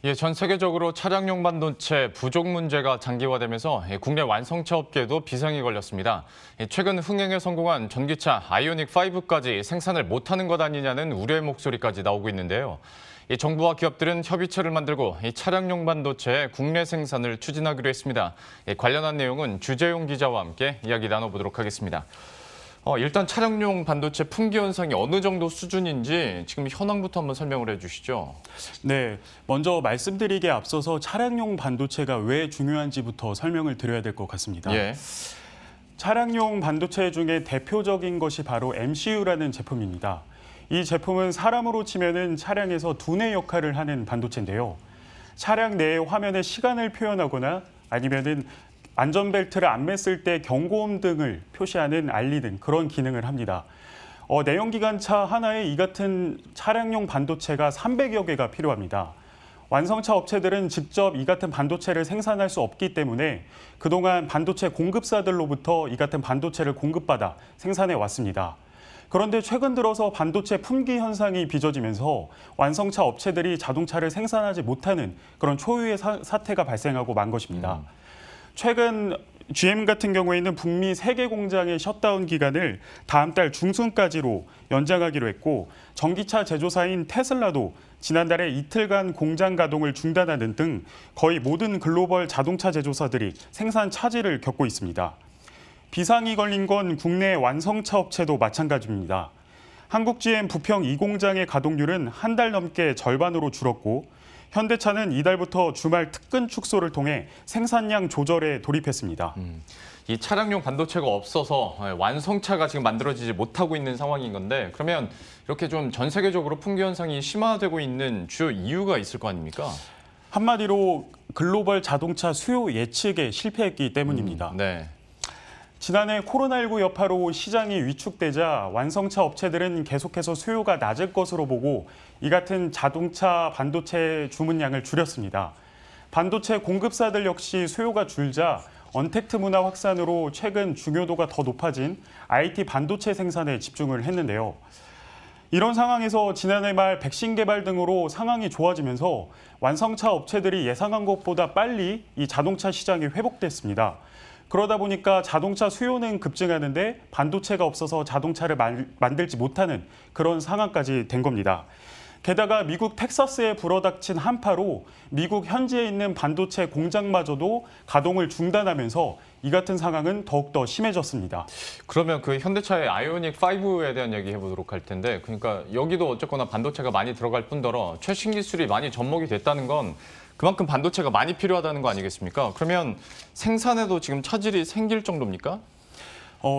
예, 전 세계적으로 차량용 반도체 부족 문제가 장기화되면서 국내 완성차 업계에도 비상이 걸렸습니다. 최근 흥행에 성공한 전기차 아이오닉 5까지 생산을 못하는 것 아니냐는 우려의 목소리까지 나오고 있는데요. 정부와 기업들은 협의체를 만들고 차량용 반도체 국내 생산을 추진하기로 했습니다. 관련한 내용은 주재용 기자와 함께 이야기 나눠보도록 하겠습니다. 일단 차량용 반도체 품귀 현상이 어느 정도 수준인지 지금 현황부터 한번 설명을 해주시죠. 네, 먼저 말씀드리기에 앞서서 차량용 반도체가 왜 중요한지부터 설명을 드려야 될 것 같습니다. 예. 차량용 반도체 중에 대표적인 것이 바로 MCU라는 제품입니다. 이 제품은 사람으로 치면은 차량에서 두뇌 역할을 하는 반도체인데요. 차량 내의 화면에 시간을 표현하거나 아니면은 안전벨트를 안 맸을 때 경고음 등을 표시하는 알리는 그런 기능을 합니다. 내연기관차 하나에 이 같은 차량용 반도체가 300여 개가 필요합니다. 완성차 업체들은 직접 이 같은 반도체를 생산할 수 없기 때문에 그동안 반도체 공급사들로부터 이 같은 반도체를 공급받아 생산해 왔습니다. 그런데 최근 들어서 반도체 품귀 현상이 빚어지면서 완성차 업체들이 자동차를 생산하지 못하는 그런 초유의 사태가 발생하고 만 것입니다. 최근 GM 같은 경우에는 북미 3개 공장의 셧다운 기간을 다음 달 중순까지로 연장하기로 했고 전기차 제조사인 테슬라도 지난달에 이틀간 공장 가동을 중단하는 등 거의 모든 글로벌 자동차 제조사들이 생산 차질을 겪고 있습니다. 비상이 걸린 건 국내 완성차 업체도 마찬가지입니다. 한국 GM 부평 2공장의 가동률은 한 달 넘게 절반으로 줄었고 현대차는 이달부터 주말 특근 축소를 통해 생산량 조절에 돌입했습니다. 이 차량용 반도체가 없어서 완성차가 지금 만들어지지 못하고 있는 상황인 건데 그러면 이렇게 좀 전 세계적으로 품귀 현상이 심화되고 있는 주요 이유가 있을 거 아닙니까? 한마디로 글로벌 자동차 수요 예측에 실패했기 때문입니다. 네. 지난해 코로나19 여파로 시장이 위축되자 완성차 업체들은 계속해서 수요가 낮을 것으로 보고 이 같은 자동차 반도체 주문량을 줄였습니다. 반도체 공급사들 역시 수요가 줄자 언택트 문화 확산으로 최근 중요도가 더 높아진 IT 반도체 생산에 집중을 했는데요. 이런 상황에서 지난해 말 백신 개발 등으로 상황이 좋아지면서 완성차 업체들이 예상한 것보다 빨리 이 자동차 시장이 회복됐습니다. 그러다 보니까 자동차 수요는 급증하는데 반도체가 없어서 자동차를 만들지 못하는 그런 상황까지 된 겁니다. 게다가 미국 텍사스에 불어닥친 한파로 미국 현지에 있는 반도체 공장마저도 가동을 중단하면서 이 같은 상황은 더욱더 심해졌습니다. 그러면 그 현대차의 아이오닉 5에 대한 얘기 해보도록 할 텐데 그러니까 여기도 어쨌거나 반도체가 많이 들어갈 뿐더러 최신 기술이 많이 접목이 됐다는 건 그만큼 반도체가 많이 필요하다는 거 아니겠습니까? 그러면 생산에도 지금 차질이 생길 정도입니까?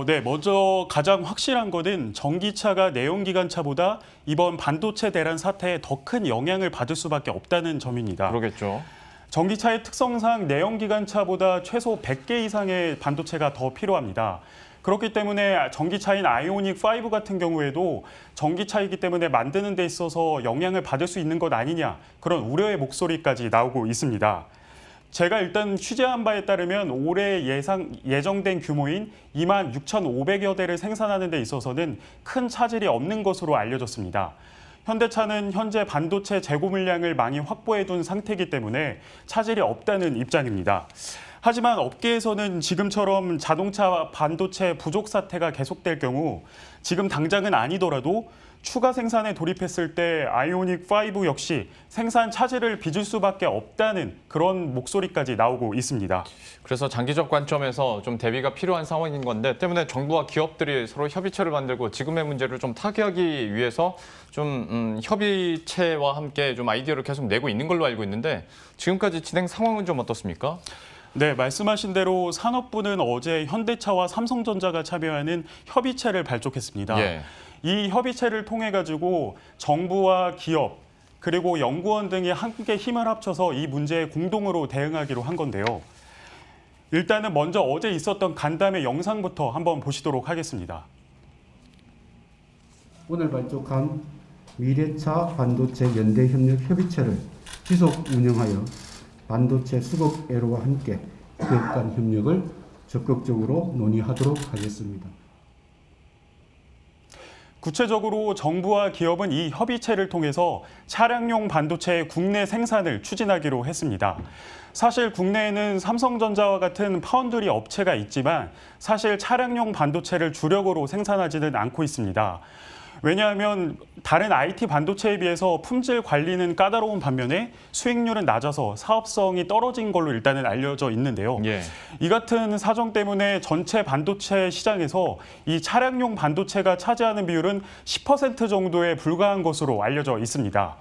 네, 먼저 가장 확실한 거는 전기차가 내연기관차보다 이번 반도체 대란 사태에 더 큰 영향을 받을 수밖에 없다는 점입니다. 그러겠죠. 전기차의 특성상 내연기관차보다 최소 100개 이상의 반도체가 더 필요합니다. 그렇기 때문에 전기차인 아이오닉 5 같은 경우에도 전기차이기 때문에 만드는 데 있어서 영향을 받을 수 있는 것 아니냐 그런 우려의 목소리까지 나오고 있습니다. 제가 일단 취재한 바에 따르면 올해 예정된 규모인 26,500여 대를 생산하는 데 있어서는 큰 차질이 없는 것으로 알려졌습니다. 현대차는 현재 반도체 재고 물량을 많이 확보해둔 상태이기 때문에 차질이 없다는 입장입니다. 하지만 업계에서는 지금처럼 자동차 반도체 부족 사태가 계속될 경우 지금 당장은 아니더라도 추가 생산에 돌입했을 때 아이오닉 5 역시 생산 차질을 빚을 수밖에 없다는 그런 목소리까지 나오고 있습니다. 그래서 장기적 관점에서 좀 대비가 필요한 상황인 건데 때문에 정부와 기업들이 서로 협의체를 만들고 지금의 문제를 좀 타개하기 위해서 좀 협의체와 함께 좀 아이디어를 계속 내고 있는 걸로 알고 있는데 지금까지 진행 상황은 좀 어떻습니까? 네, 말씀하신 대로 산업부는 어제 현대차와 삼성전자가 참여하는 협의체를 발족했습니다. 예. 이 협의체를 통해 가지고 정부와 기업 그리고 연구원 등이 함께 힘을 합쳐서 이 문제에 공동으로 대응하기로 한 건데요. 일단은 먼저 어제 있었던 간담회 영상부터 한번 보시도록 하겠습니다. 오늘 발족한 미래차 반도체 연대협력 협의체를 지속 운영하여 반도체 수급애로와 함께 기업 간 협력을 적극적으로 논의하도록 하겠습니다. 구체적으로 정부와 기업은 이 협의체를 통해서 차량용 반도체의 국내 생산을 추진하기로 했습니다. 사실 국내에는 삼성전자와 같은 파운드리 업체가 있지만 사실 차량용 반도체를 주력으로 생산하지는 않고 있습니다. 왜냐하면 다른 IT 반도체에 비해서 품질 관리는 까다로운 반면에 수익률은 낮아서 사업성이 떨어진 걸로 일단은 알려져 있는데요. 예. 이 같은 사정 때문에 전체 반도체 시장에서 이 차량용 반도체가 차지하는 비율은 10% 정도에 불과한 것으로 알려져 있습니다.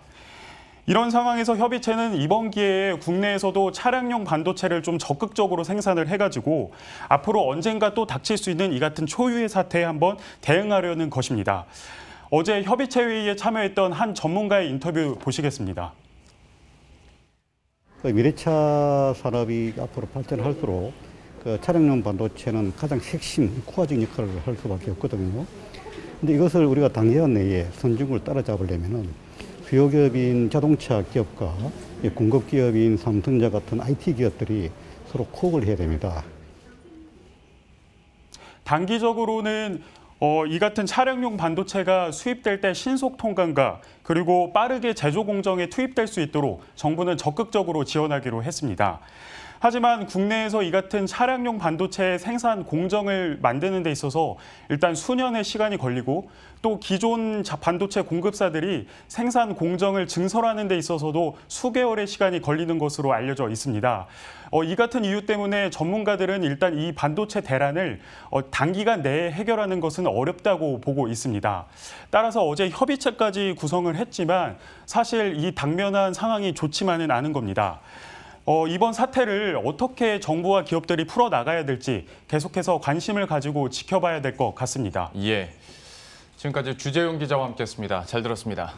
이런 상황에서 협의체는 이번 기회에 국내에서도 차량용 반도체를 좀 적극적으로 생산을 해가지고 앞으로 언젠가 또 닥칠 수 있는 이 같은 초유의 사태에 한번 대응하려는 것입니다. 어제 협의체 회의에 참여했던 한 전문가의 인터뷰 보시겠습니다. 미래차 산업이 앞으로 발전할수록 차량용 반도체는 가장 핵심, 코어적 역할을 할 수밖에 없거든요. 근데 이것을 우리가 단기간 내에 선진국을 따라잡으려면은 주요 기업인 자동차 기업과 공급 기업인 삼성전자 같은 IT 기업들이 서로 코업을 해야 됩니다. 단기적으로는 이 같은 차량용 반도체가 수입될 때 신속 통관과 그리고 빠르게 제조 공정에 투입될 수 있도록 정부는 적극적으로 지원하기로 했습니다. 하지만 국내에서 이 같은 차량용 반도체 생산 공정을 만드는 데 있어서 일단 수년의 시간이 걸리고 또 기존 반도체 공급사들이 생산 공정을 증설하는 데 있어서도 수개월의 시간이 걸리는 것으로 알려져 있습니다. 이 같은 이유 때문에 전문가들은 일단 이 반도체 대란을 단기간 내에 해결하는 것은 어렵다고 보고 있습니다. 따라서 어제 협의체까지 구성을 했지만 사실 이 당면한 상황이 좋지만은 않은 겁니다. 이번 사태를 어떻게 정부와 기업들이 풀어나가야 될지 계속해서 관심을 가지고 지켜봐야 될 것 같습니다. 예. 지금까지 주재용 기자와 함께했습니다. 잘 들었습니다.